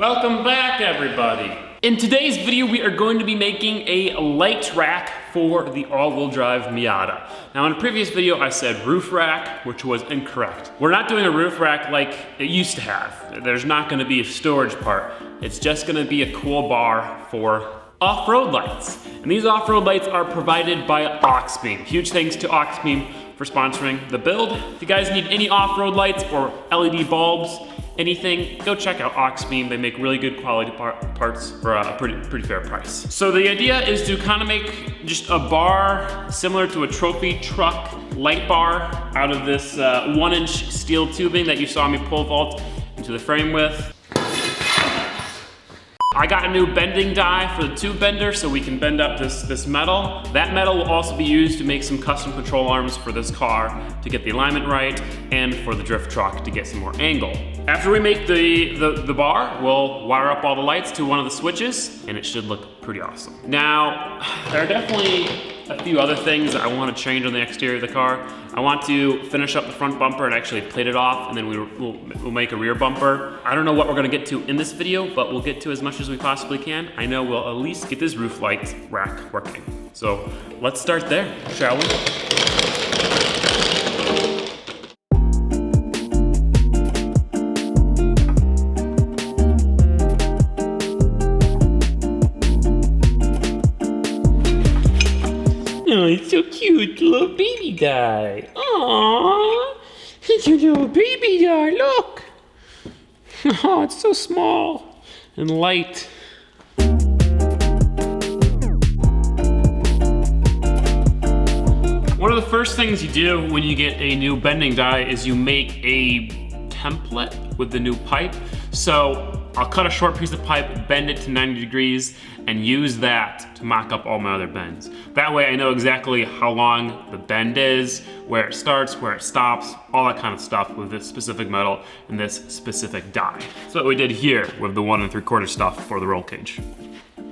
Welcome back, everybody. In today's video, we are going to be making a light rack for the all-wheel drive Miata. Now, in a previous video, I said roof rack, which was incorrect. We're not doing a roof rack like it used to have. There's not gonna be a storage part. It's just gonna be a cool bar for off-road lights. And these off-road lights are provided by AUXBEAM. Huge thanks to AUXBEAM for sponsoring the build. If you guys need any off-road lights or LED bulbs, anything, go check out AUXBEAM. They make really good quality parts for a pretty fair price. So the idea is to kind of make just a bar similar to a trophy truck light bar out of this 1-inch steel tubing that you saw me pole vault into the frame with. I got a new bending die for the tube bender so we can bend up this metal. That metal will also be used to make some custom control arms for this car to get the alignment right and for the drift truck to get some more angle. After we make the bar, we'll wire up all the lights to one of the switches and it should look pretty awesome. Now, there are definitely a few other things that I want to change on the exterior of the car. I want to finish up the front bumper and actually plate it off, and then we'll make a rear bumper. I don't know what we're gonna get to in this video, but we'll get to as much as we possibly can. I know we'll at least get this roof light rack working. So let's start there, shall we? Oh, it's so cute, little baby die. Aww, it's your little baby die, look. Oh, it's so small and light. One of the first things you do when you get a new bending die is you make a template with the new pipe. So I'll cut a short piece of pipe, bend it to 90 degrees, and use that to mock up all my other bends. That way I know exactly how long the bend is, where it starts, where it stops, all that kind of stuff with this specific metal and this specific die. That's what we did here with the 1 3/4 stuff for the roll cage.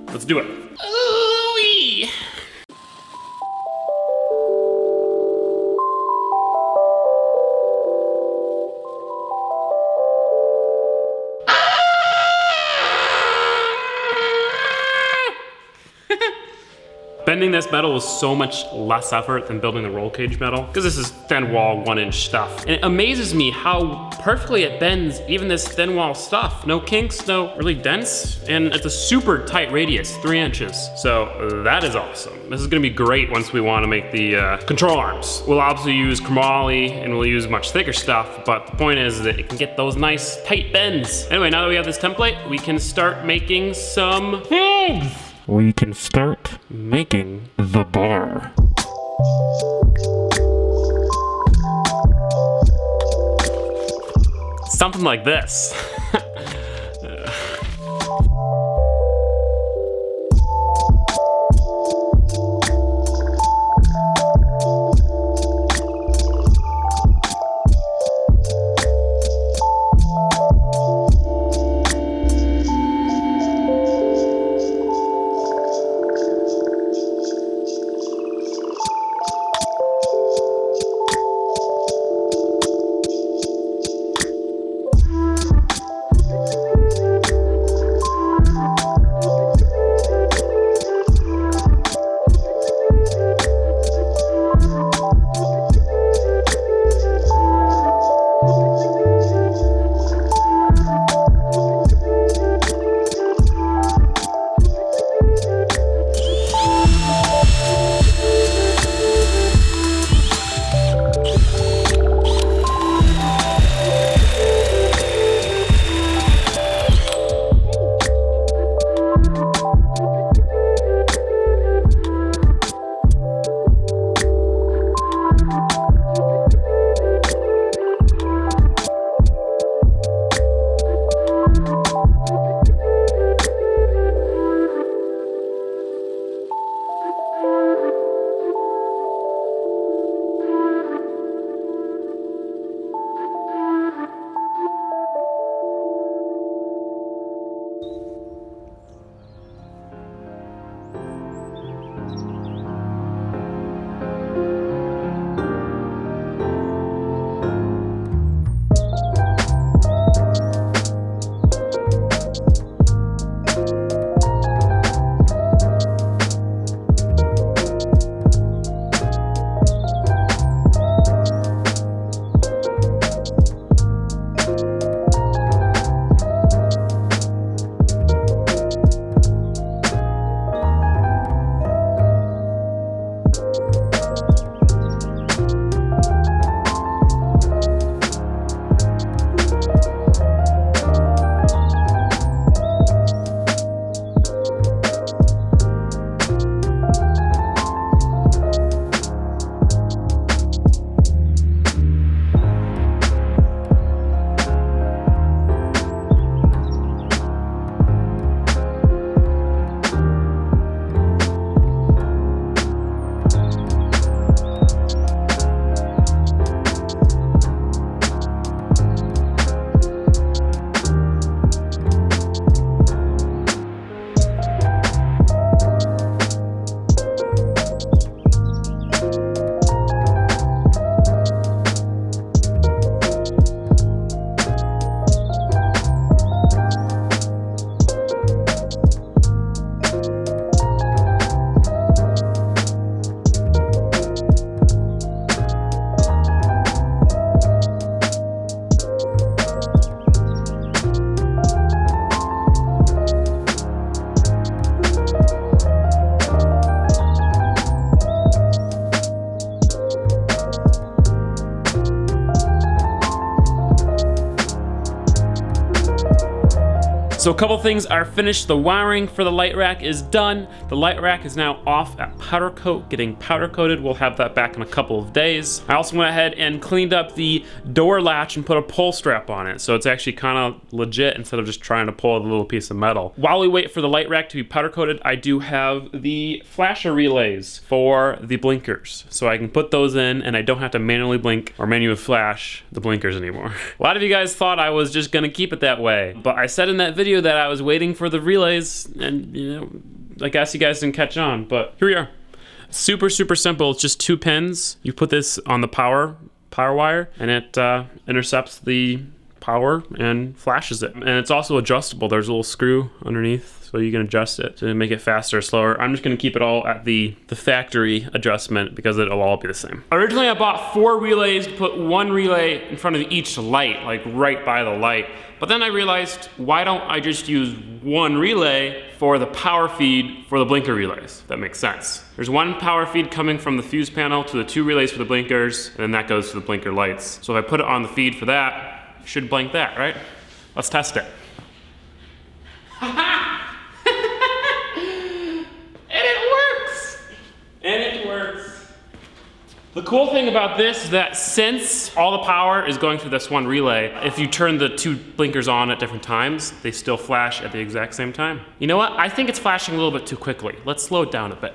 Let's do it. Ooh-wee. Bending this metal was so much less effort than building the roll cage metal, because this is thin wall, 1-inch stuff. And it amazes me how perfectly it bends even this thin wall stuff. No kinks, no really dents, and it's a super tight radius, 3 inches. So that is awesome. This is gonna be great once we wanna make the control arms. We'll obviously use chromoly and we'll use much thicker stuff, but the point is that it can get those nice tight bends. Anyway, now that we have this template, we can start making some things. We can start making the bar. Something like this. So a couple things are finished. The wiring for the light rack is done. The light rack is now off at powder coat, getting powder coated. We'll have that back in a couple of days. I also went ahead and cleaned up the door latch and put a pull strap on it. So it's actually kind of legit instead of just trying to pull a little piece of metal. While we wait for the light rack to be powder coated, I do have the flasher relays for the blinkers. So I can put those in and I don't have to manually blink or manually flash the blinkers anymore. A lot of you guys thought I was just gonna keep it that way, but I said in that video that I was waiting for the relays, and you know, I guess you guys didn't catch on, but here we are. Super simple. It's just 2 pins. You put this on the power wire and it intercepts the power and flashes it. And it's also adjustable. There's a little screw underneath so you can adjust it to make it faster or slower. I'm just gonna keep it all at the factory adjustment because it'll all be the same. Originally I bought 4 relays to put 1 relay in front of each light, like right by the light. But then I realized, why don't I just use 1 relay for the power feed for the blinker relays? That makes sense. There's 1 power feed coming from the fuse panel to the 2 relays for the blinkers, and then that goes to the blinker lights. So if I put it on the feed for that, it should blink that, right? Let's test it. And it works. The cool thing about this is that since all the power is going through this 1 relay, if you turn the 2 blinkers on at different times, they still flash at the exact same time. You know what? I think it's flashing a little bit too quickly. Let's slow it down a bit.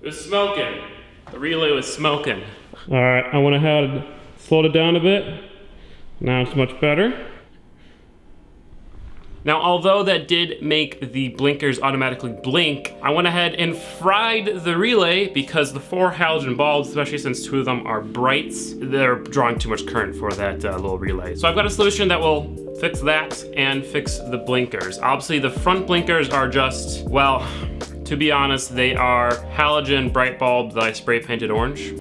It was smoking. The relay was smoking. All right, I went ahead and slowed it down a bit. Now it's much better. Now, although that did make the blinkers automatically blink, I went ahead and fried the relay because the 4 halogen bulbs, especially since 2 of them are brights, they're drawing too much current for that little relay. So I've got a solution that will fix that and fix the blinkers. Obviously, the front blinkers are just, well, to be honest, they are halogen bright bulbs that I spray painted orange.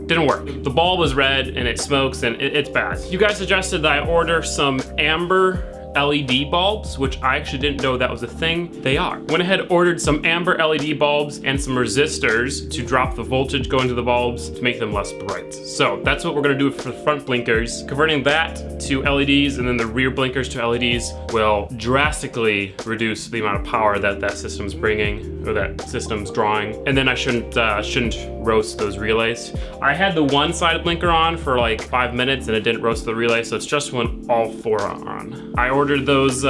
Didn't work. The bulb was red and it smokes and it's bad. You guys suggested that I order some amber LED bulbs, which I actually didn't know that was a thing. They are. Went ahead, ordered some amber LED bulbs and some resistors to drop the voltage going to the bulbs to make them less bright. So that's what we're gonna do for the front blinkers. Converting that to LEDs and then the rear blinkers to LEDs will drastically reduce the amount of power that that system's bringing, or that system's drawing. And then I shouldn't roast those relays. I had the 1 side blinker on for like 5 minutes and it didn't roast the relay, so it's just when all 4 are on. I ordered those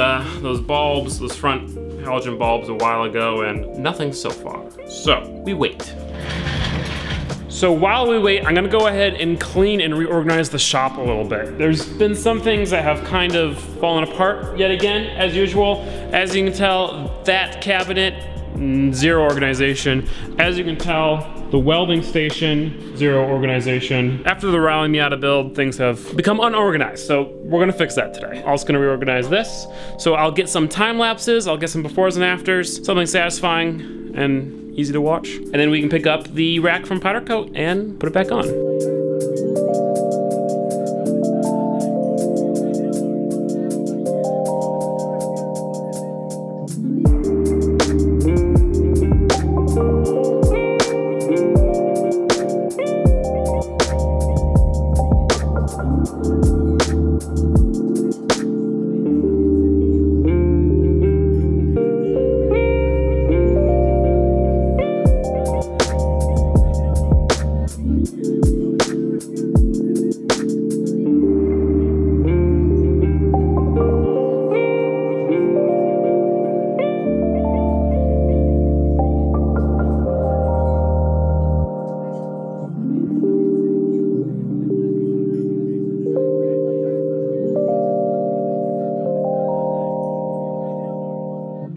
bulbs, those front halogen bulbs a while ago, and nothing so far. So we wait. So while we wait, I'm gonna go ahead and clean and reorganize the shop a little bit. There's been some things that have kind of fallen apart yet again, as usual. As you can tell, that cabinet, 0 organization. As you can tell, the welding station, 0 organization. After the AWD Miata build, things have become unorganized, so we're gonna fix that today. Also gonna reorganize this. So I'll get some time lapses, I'll get some befores and afters, something satisfying and easy to watch. And then we can pick up the rack from powder coat and put it back on.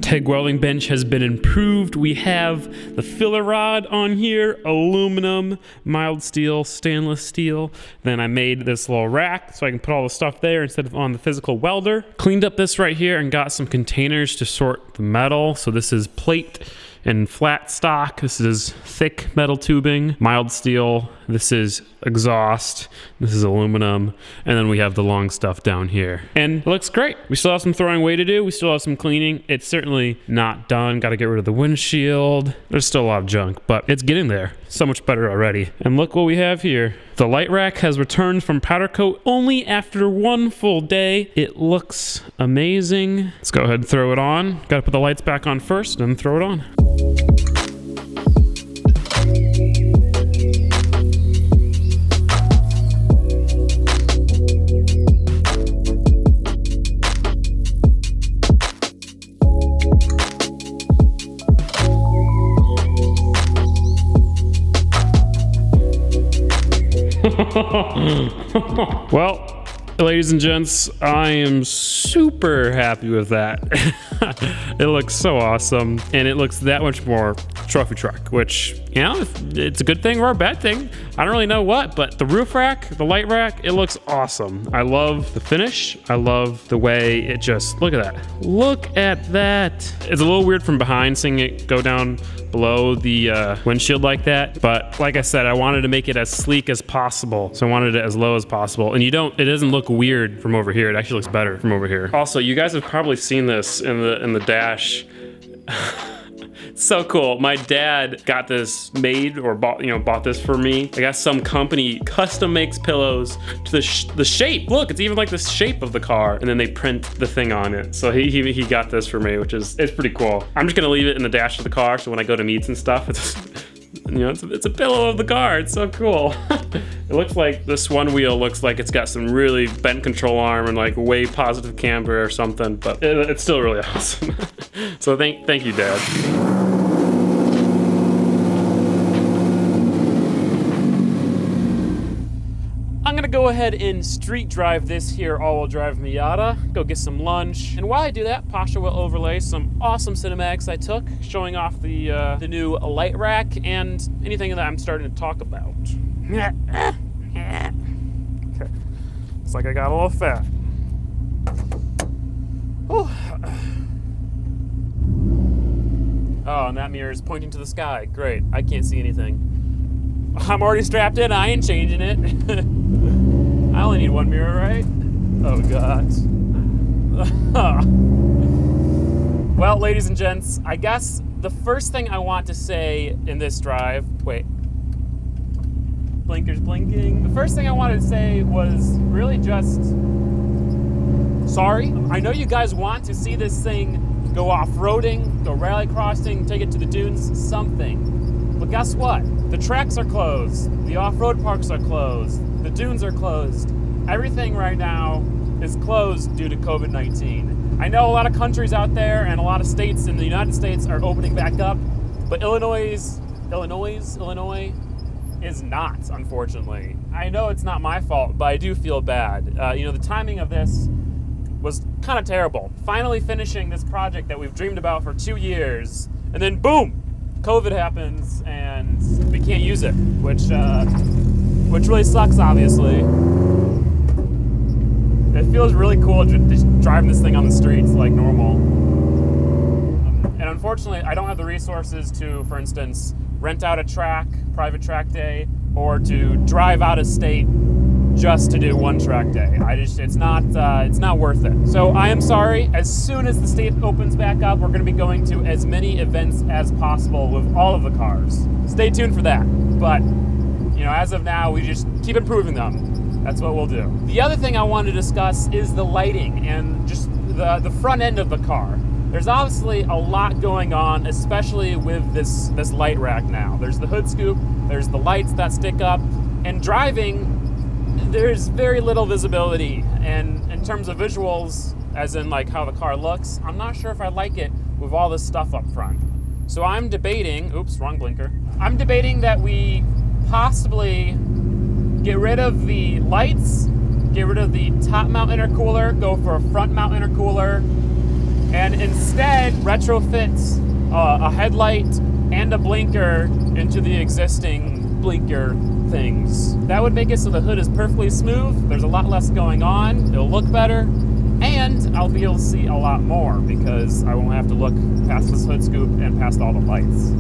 TIG welding bench has been improved. We have the filler rod on here, aluminum, mild steel, stainless steel. Then I made this little rack so I can put all the stuff there instead of on the physical welder. Cleaned up this right here and got some containers to sort the metal. So this is plate and flat stock. This is thick metal tubing, mild steel. This is exhaust. This is aluminum. And then we have the long stuff down here. And it looks great. We still have some throwing away to do. We still have some cleaning. It's certainly not done. Got to get rid of the windshield. There's still a lot of junk, but it's getting there. So much better already. And look what we have here. The light rack has returned from powder coat only after 1 full day. It looks amazing. Let's go ahead and throw it on. Got to put the lights back on first and then throw it on. Well, ladies and gents, I am super happy with that. It looks so awesome, and it looks that much more trophy truck, which, you know, it's a good thing or a bad thing. I don't really know what, but the roof rack, the light rack, it looks awesome. I love the finish. I love the way it just, look at that. Look at that. It's a little weird from behind seeing it go down below the windshield like that, but like I said, I wanted to make it as sleek as possible, so I wanted it as low as possible. And it doesn't look weird from over here. It actually looks better from over here. Also, you guys have probably seen this in the dash. So cool. My dad got this made, or bought this for me. I guess some company custom makes pillows to the shape. Look, it's even like the shape of the car, and then they print the thing on it. So he got this for me, it's pretty cool. I'm just gonna leave it in the dash of the car, so when I go to meets and stuff, it's a pillow of the car. It's so cool. It looks like this one wheel looks like it's got some really bent control arm and like way positive camber or something, but it's still really awesome. So thank you, Dad. I'm gonna go ahead and street drive this here all-wheel drive Miata, go get some lunch, and while I do that, Pasha will overlay some awesome cinematics I took, showing off the new light rack and anything that I'm starting to talk about. Okay. Looks like I got a little fat. Oh, and that mirror is pointing to the sky. Great, I can't see anything. I'm already strapped in, I ain't changing it. I only need one mirror, right? Oh, God. Well, ladies and gents, I guess the first thing I want to say in this drive, wait. Blinkers blinking. The first thing I wanted to say was really just, sorry. I know you guys want to see this thing go off-roading, go rallycrossing, take it to the dunes, something. But guess what? The tracks are closed. The off-road parks are closed. The dunes are closed. Everything right now is closed due to COVID-19. I know a lot of countries out there and a lot of states in the United States are opening back up, but Illinois is not, unfortunately. I know it's not my fault, but I do feel bad. The timing of this was kind of terrible. Finally finishing this project that we've dreamed about for 2 years, and then boom, COVID happens and we can't use it, which really sucks, obviously. It feels really cool just driving this thing on the streets like normal. And unfortunately, I don't have the resources to, for instance, rent out a track, private track day, or to drive out of state just to do one track day. It's not worth it. So I am sorry. As soon as the state opens back up, we're going to be going to as many events as possible with all of the cars. Stay tuned for that. But as of now, we just keep improving them. That's what we'll do. The other thing I wanted to discuss is the lighting and just the front end of the car. There's obviously a lot going on, especially with this light rack now. There's the hood scoop, there's the lights that stick up, and driving, there's very little visibility. And in terms of visuals, as in like how the car looks, I'm not sure if I like it with all this stuff up front. So I'm debating, oops, wrong blinker. I'm debating that we possibly get rid of the lights, get rid of the top mount intercooler, go for a front mount intercooler, and instead retrofit a headlight and a blinker into the existing blinker things. That would make it so the hood is perfectly smooth, there's a lot less going on, it'll look better, and I'll be able to see a lot more because I won't have to look past this hood scoop and past all the lights.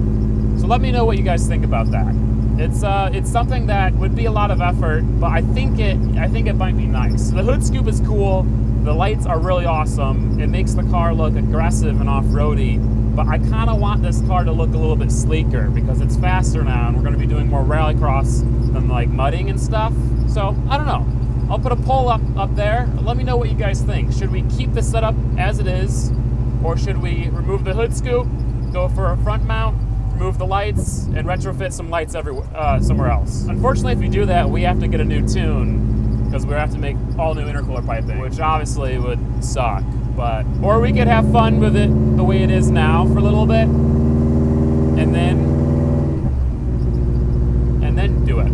So let me know what you guys think about that. It's something that would be a lot of effort, but I think it might be nice. The hood scoop is cool. The lights are really awesome. It makes the car look aggressive and off-roady. but I kind of want this car to look a little bit sleeker because it's faster now and we're going to be doing more rallycross than like mudding and stuff. So I don't know. I'll put a poll up there. Let me know what you guys think. Should we keep the setup as it is, or should we remove the hood scoop, go for a front mount, remove the lights, and retrofit some lights somewhere else? Unfortunately, if we do that, we have to get a new tune because we have to make all new intercooler piping, which obviously would suck. Or we could have fun with it the way it is now for a little bit, and then do it.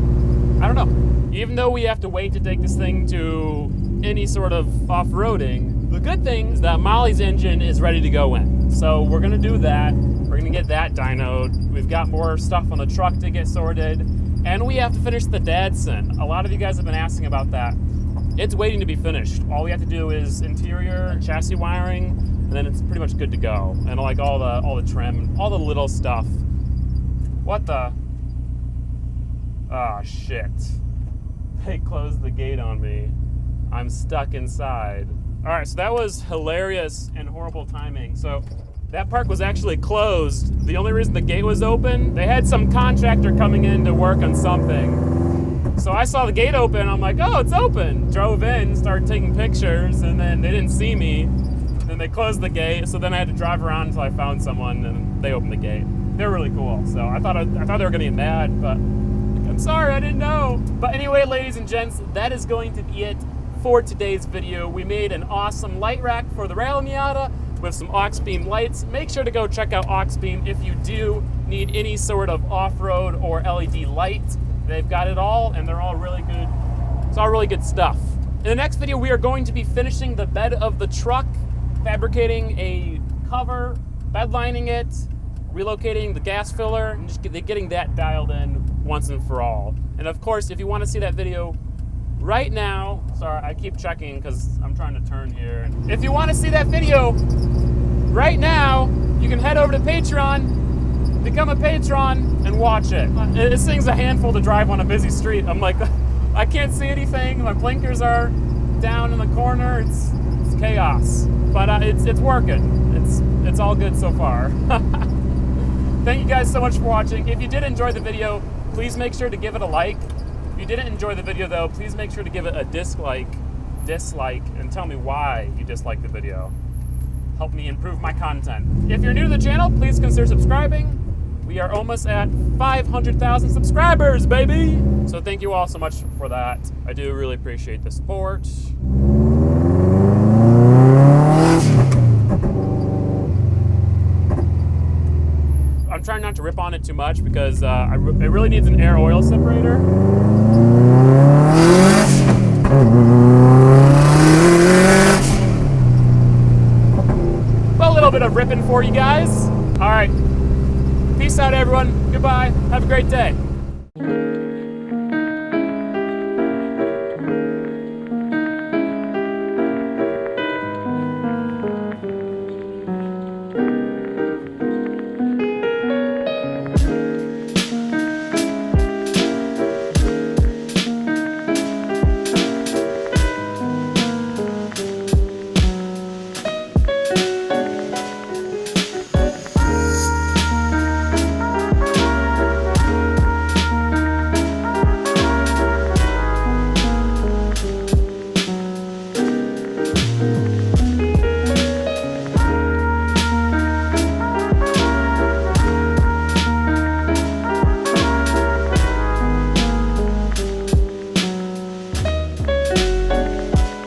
I don't know. Even though we have to wait to take this thing to any sort of off-roading, the good thing is that Molly's engine is ready to go in. So we're gonna do that. We're gonna get that dynoed. We've got more stuff on the truck to get sorted, and we have to finish the Datsun. A lot of you guys have been asking about that. It's waiting to be finished. All we have to do is interior, chassis wiring, and then it's pretty much good to go. And like all the trim, all the little stuff. What the? Oh shit. They closed the gate on me. I'm stuck inside. All right, so that was hilarious and horrible timing. So that park was actually closed. The only reason the gate was open, they had some contractor coming in to work on something. So I saw the gate open, I'm like, oh, it's open. Drove in, started taking pictures, and then they didn't see me. Then they closed the gate, so then I had to drive around until I found someone, and they opened the gate. They're really cool. So I thought they were gonna get mad, but I'm sorry, I didn't know. But anyway, ladies and gents, that is going to be it for today's video. We made an awesome light rack for the Rally Miata with some AUXBEAM lights. Make sure to go check out AUXBEAM if you do need any sort of off-road or LED light. They've got it all, and they're all really good. It's all really good stuff. In the next video, we are going to be finishing the bed of the truck, fabricating a cover, bed lining it, relocating the gas filler, and just getting that dialed in once and for all. And of course, if you want to see that video right now, sorry, I keep checking because I'm trying to turn here. If you want to see that video right now, you can head over to Patreon, become a patron, and watch it. This thing's a handful to drive on a busy street. I'm like, I can't see anything. My blinkers are down in the corner. It's chaos, but it's working. It's all good so far. Thank you guys so much for watching. If you did enjoy the video, please make sure to give it a like. If you didn't enjoy the video though, please make sure to give it a dislike, and tell me why you disliked the video. Help me improve my content. If you're new to the channel, please consider subscribing. We are almost at 500,000 subscribers, baby! So thank you all so much for that. I do really appreciate the support. I'm trying not to rip on it too much because it really needs an air oil separator. A little bit of ripping for you guys. All right. Peace out, everyone. Goodbye. Have a great day.